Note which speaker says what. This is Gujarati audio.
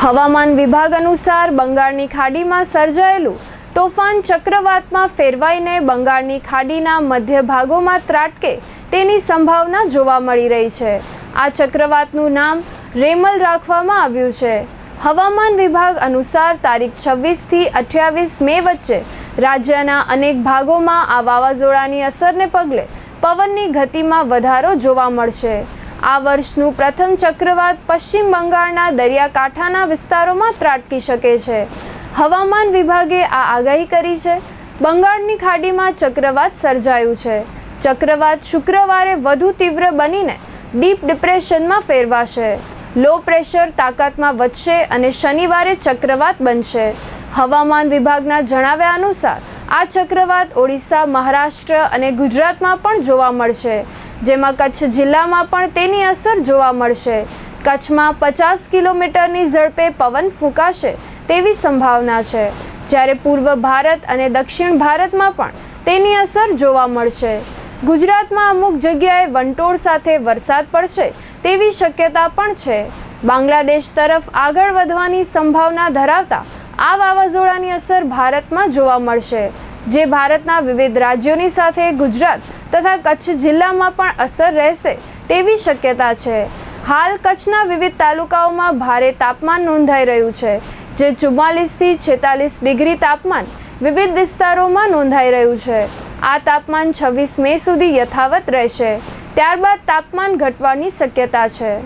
Speaker 1: હવામાન વિભાગ અનુસાર બંગાળની ખાડીમાં સર્જાયેલું તોફાન ચક્રવાતમાં ફેરવાઈને બંગાળની ખાડીના મધ્ય ભાગોમાં ત્રાટકે તેની સંભાવના જોવા મળી રહી છે। આ ચક્રવાતનું નામ રેમલ રાખવામાં આવ્યું છે। હવામાન વિભાગ અનુસાર તારીખ 26 થી 28 મે વચ્ચે રાજ્યના અનેક ભાગોમાં આ વાવાઝોડાની અસરને પગલે પવનની ગતિમાં વધારો જોવા મળશે। આ વર્ષનું પ્રથમ ચક્રવાત પશ્ચિમ બંગાળના દરિયાકાંઠાના વિસ્તારોમાં ત્રાટકી શકે છે। હવામાન વિભાગે આ આગાહી કરી છે। બંગાળની ખાડીમાં ચક્રવાત સર્જાયું છે। ચક્રવાત શુક્રવારે વધુ તીવ્ર બનીને ડીપ ડિપ્રેશનમાં ફેરવાશે। લો પ્રેશર તાકાતમાં વધશે અને શનિવારે ચક્રવાત બનશે। હવામાન વિભાગના જણાવ્યા અનુસાર આ ચક્રવાત ઓડિશા, મહારાષ્ટ્ર અને ગુજરાતમાં પણ જોવા મળશે, જેમાં કચ્છ જિલ્લામાં પણ તેની અસર જોવા મળશે। કચ્છમાં 50 કિલોમીટરની ઝડપે પવન ફૂંકાશે તેવી સંભાવના છે, જ્યારે પૂર્વ ભારત અને દક્ષિણ ભારતમાં પણ તેની અસર જોવા મળશે। ગુજરાતમાં અમુક જગ્યાએ વંટોળ સાથે વરસાદ પડશે તેવી શક્યતા પણ છે। બાંગ્લાદેશ તરફ આગળ વધવાની સંભાવના ધરાવતા આ વાવાઝોડાની અસર ભારતમાં જોવા મળશે, જે ભારતના વિવિધ રાજ્યોની સાથે ગુજરાત તથા કચ્છ જિલ્લામાં પણ અસર રહેશે તેવી શક્યતા છે। હાલ કચ્છના વિવિધ તાલુકાઓમાં ભારે તાપમાન નોંધાઈ રહ્યું છે, જે 44 થી 46 ડિગ્રી તાપમાન વિવિધ વિસ્તારોમાં નોંધાઈ રહ્યું છે। આ તાપમાન 26 મે સુધી યથાવત રહેશે, ત્યારબાદ તાપમાન ઘટવાની શક્યતા છે।